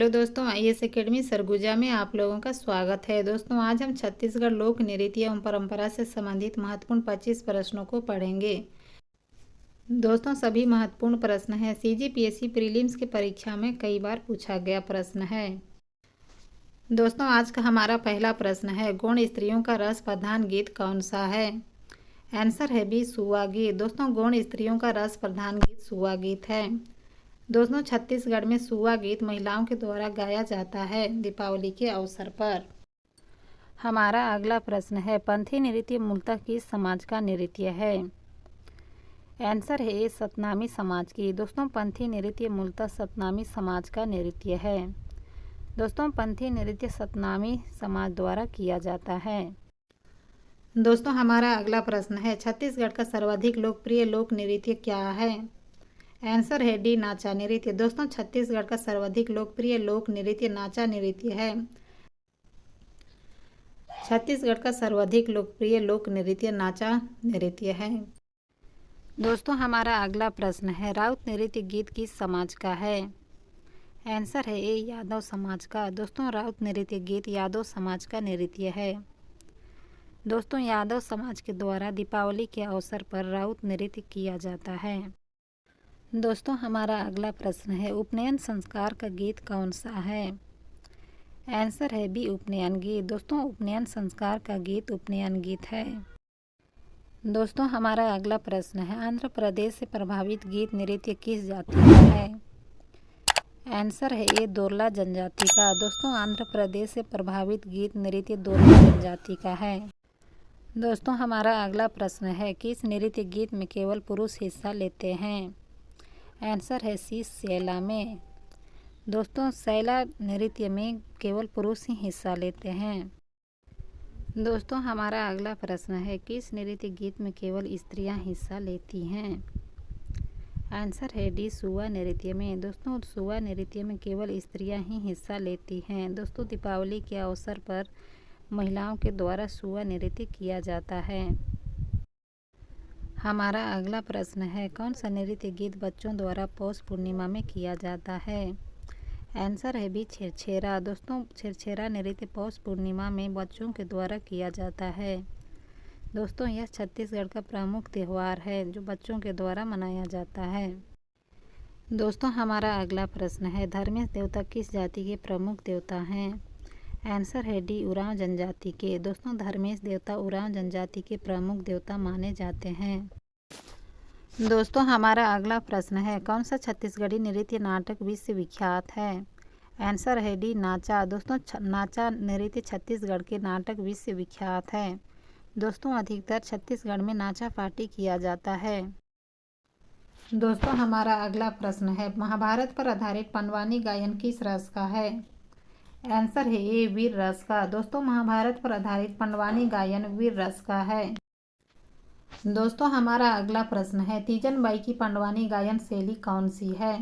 Hello दोस्तों, IAS academy Surguja में आप लोगों का स्वागत है। दोस्तों आज हम छत्तीसगढ़ लोक नृत्य एवं परंपरा से संबंधित महत्वपूर्ण 25 प्रश्नों को पढ़ेंगे। दोस्तों सभी महत्वपूर्ण प्रश्न हैं। सीजीपीएससी प्रीलिम्स की परीक्षा में कई बार पूछा गया प्रश्न है। दोस्तों आज का हमारा पहला प्रश्न है, गौण स्त्रियों का रस प्रधान गीत कौन सा है? आंसर है बी, सुआ गीत। दोस्तों गौण स्त्रियों का रस प्रधान गीत सुआ गीत है। दोस्तों छत्तीसगढ़ में सुआ गीत महिलाओं के द्वारा गाया जाता है दीपावली के अवसर पर। हमारा अगला प्रश्न है, पंथी नृत्य मूलतः किस समाज का नृत्य है? आंसर है ए, सतनामी समाज की। दोस्तों पंथी नृत्य मूलतः सतनामी समाज का नृत्य है। दोस्तों पंथी नृत्य सतनामी समाज द्वारा किया जाता है। दोस्तों हमारा अगला प्रश्न है, छत्तीसगढ़ का सर्वाधिक लोकप्रिय लोक नृत्य क्या है? आंसर है डी, नाचा नृत्य। दोस्तों छत्तीसगढ़ का सर्वाधिक लोकप्रिय लोक नृत्य नाचा नृत्य है। छत्तीसगढ़ का सर्वाधिक लोकप्रिय लोक नृत्य नाचा नृत्य है। दोस्तों हमारा अगला प्रश्न है, राउत नृत्य गीत किस समाज का है? आंसर है ए, यादव समाज का। दोस्तों राउत नृत्य गीत यादव समाज का नृत्य है। दोस्तों यादव समाज के द्वारा दीपावली के अवसर पर राउत नृत्य किया जाता है। दोस्तों हमारा अगला प्रश्न है, उपनयन संस्कार का गीत कौन सा है? आंसर है बी, उपनयन गीत। दोस्तों उपनयन संस्कार का गीत उपनयन गीत है। दोस्तों हमारा अगला प्रश्न है, आंध्र प्रदेश से प्रभावित गीत नृत्य किस जाति का है? आंसर है ए, दोरला जनजाति का। दोस्तों आंध्र प्रदेश से प्रभावित गीत नृत्य दोरला जनजाति का है। दोस्तों हमारा अगला प्रश्न है, किस नृत्य गीत में केवल पुरुष हिस्सा लेते हैं? आंसर है सी, सैला में। दोस्तों सैला नृत्य में केवल पुरुष ही हिस्सा लेते हैं। दोस्तों हमारा अगला प्रश्न है, किस नृत्य गीत में केवल स्त्रियां हिस्सा लेती हैं? आंसर है डी, सुआ नृत्य में। दोस्तों सुआ नृत्य में केवल स्त्रियां ही हिस्सा लेती हैं। दोस्तों दीपावली के अवसर पर महिलाओं के द्वारा सुआ नृत्य किया जाता है। हमारा अगला प्रश्न है, कौन सा नृत्य गीत बच्चों द्वारा पौष पूर्णिमा में किया जाता है? आंसर है बी, छेरछेरा। दोस्तों छेरछेरा नृत्य पौष पूर्णिमा में बच्चों के द्वारा किया जाता है। दोस्तों यह छत्तीसगढ़ का प्रमुख त्यौहार है जो बच्चों के द्वारा मनाया जाता है। दोस्तों हमारा अगला प्रश्न है, धर्मेश देवता किस जाति के प्रमुख देवता हैं? आंसर है डी, उरांव जनजाति के। दोस्तों धर्मेश देवता उरांव जनजाति के प्रमुख देवता माने जाते हैं। दोस्तों हमारा अगला प्रश्न है, कौन सा छत्तीसगढ़ी नृत्य नाटक विश्व विख्यात है? आंसर है डी, नाचा। दोस्तों नाचा नृत्य छत्तीसगढ़ के नाटक विश्व विख्यात है। दोस्तों अधिकतर छत्तीसगढ़ में नाचा पार्टी किया जाता है। दोस्तों हमारा अगला प्रश्न है, महाभारत पर आधारित पंडवानी गायन किस रस का है? आंसर है ए, वीर रस का। दोस्तों महाभारत पर आधारित पंडवानी गायन वीर रस का है। दोस्तों हमारा अगला प्रश्न है, तीजन बाई की पंडवानी गायन शैली कौन सी है?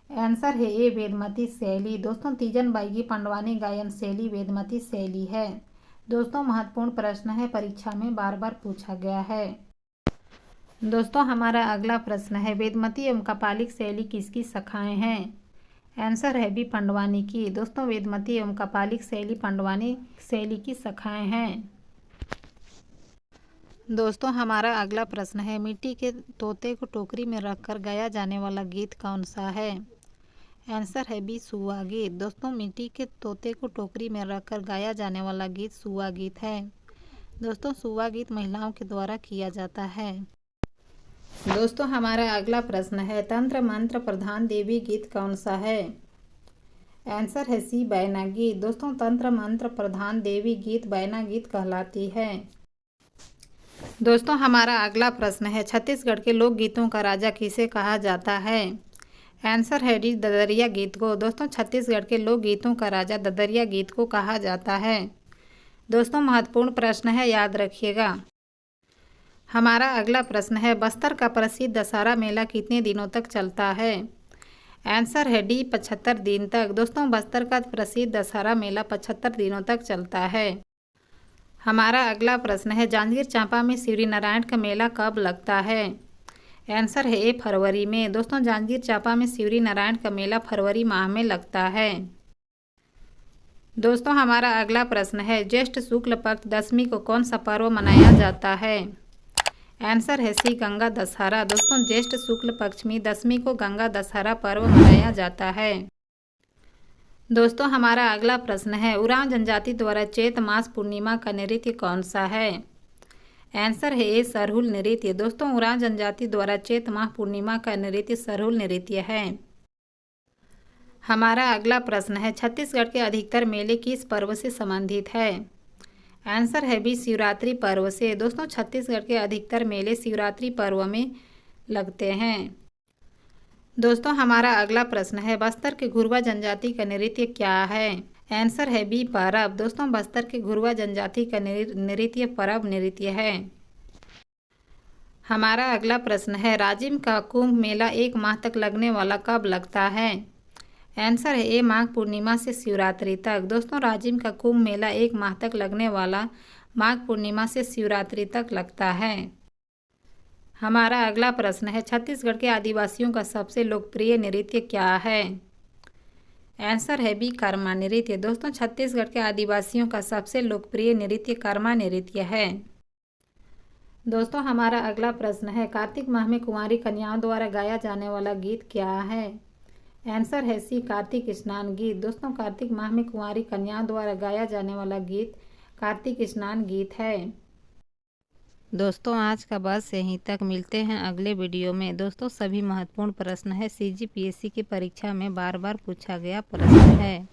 आंसर है ए, वेदमती शैली। दोस्तों तीजन बाई की पंडवानी गायन शैली वेदमती शैली है। दोस्तों महत्वपूर्ण प्रश्न है, परीक्षा में बार बार पूछा गया है। दोस्तों हमारा अगला प्रश्न है, वेदमती एवं कपालिक शैली किसकी शाखाएं हैं? आंसर है बी, पंडवानी की। दोस्तों वेदमती एवं कपालिक शैली पंडवानी शैली की शाखाएं हैं। दोस्तों हमारा अगला प्रश्न है, मिट्टी के तोते को टोकरी में रखकर गाया जाने वाला गीत कौन सा है? आंसर है बी, सुआ गीत। दोस्तों मिट्टी के तोते को टोकरी में रखकर गाया जाने वाला गीत सुआ गीत है। दोस्तों सुआ गीत महिलाओं के द्वारा किया जाता है। दोस्तों हमारा अगला प्रश्न है, तंत्र मंत्र प्रधान देवी गीत कौन सा है? आंसर है सी, बैना गीत। दोस्तों तंत्र मंत्र प्रधान देवी गीत बैना गीत कहलाती है। दोस्तों हमारा अगला प्रश्न है, छत्तीसगढ़ के लोक गीतों का राजा किसे कहा जाता है? आंसर है डी, ददरिया गीत को। दोस्तों छत्तीसगढ़ के लोक गीतों का राजा ददरिया गीत को कहा जाता है। दोस्तों महत्वपूर्ण प्रश्न है, याद रखिएगा। हमारा अगला प्रश्न है, बस्तर का प्रसिद्ध दशहरा मेला कितने दिनों तक चलता है? आंसर है डी, 75 दिन तक। दोस्तों बस्तर का प्रसिद्ध दशहरा मेला 75 दिनों तक चलता है। हमारा अगला प्रश्न है, जांजगीर चांपा में शिवरी नारायण का मेला कब लगता है? आंसर है ए फरवरी में। दोस्तों जांजगीर चांपा में शिवरी नारायण का मेला फरवरी माह में लगता है। दोस्तों हमारा अगला प्रश्न है, ज्येष्ठ शुक्ल पक्ष दशमी को कौन सा पर्व मनाया जाता है? आंसर है सी गंगा दशहरा। दोस्तों ज्येष्ठ शुक्ल पक्ष में दशमी को गंगा दशहरा पर्व मनाया जाता है। दोस्तों हमारा अगला प्रश्न है, उरांव जनजाति द्वारा चैत मास पूर्णिमा का नृत्य कौन सा है? आंसर है ए सरहुल नृत्य। दोस्तों उरांव जनजाति द्वारा चैत माह पूर्णिमा का नृत्य सरहुल नृत्य है। हमारा अगला प्रश्न है, छत्तीसगढ़ के अधिकतर मेले किस पर्व से संबंधित है? आंसर है बी शिवरात्रि पर्व से। दोस्तों छत्तीसगढ़ के अधिकतर मेले शिवरात्रि पर्व में लगते हैं। दोस्तों हमारा अगला प्रश्न है, बस्तर के घुरवा जनजाति का नृत्य क्या है? आंसर है बी परब। दोस्तों बस्तर के घुरवा जनजाति का नृत्य परब नृत्य है। हमारा अगला प्रश्न है, राजिम का कुंभ मेला एक माह तक लगने वाला कब लगता है? आंसर है ए माघ पूर्णिमा से शिवरात्रि तक। दोस्तों राजिम का कुंभ मेला एक माह तक लगने वाला माघ पूर्णिमा से शिवरात्रि तक लगता है। हमारा अगला प्रश्न है, छत्तीसगढ़ के आदिवासियों का सबसे लोकप्रिय नृत्य क्या है? आंसर है बी कर्मा नृत्य। दोस्तों छत्तीसगढ़ के आदिवासियों का सबसे लोकप्रिय नृत्य कर्मा नृत्य है। दोस्तों हमारा अगला प्रश्न है, कार्तिक माह में कुंवारी कन्याओं द्वारा गाया जाने वाला गीत क्या है? आंसर है सी कार्तिक स्नान गीत। दोस्तों कार्तिक माह में कुंवारी कन्याओं द्वारा गाया जाने वाला गीत कार्तिक स्नान गीत है। दोस्तों आज का बस यहीं तक। मिलते हैं अगले वीडियो में। दोस्तों सभी महत्वपूर्ण प्रश्न है, CGPSC की परीक्षा में बार बार पूछा गया प्रश्न है।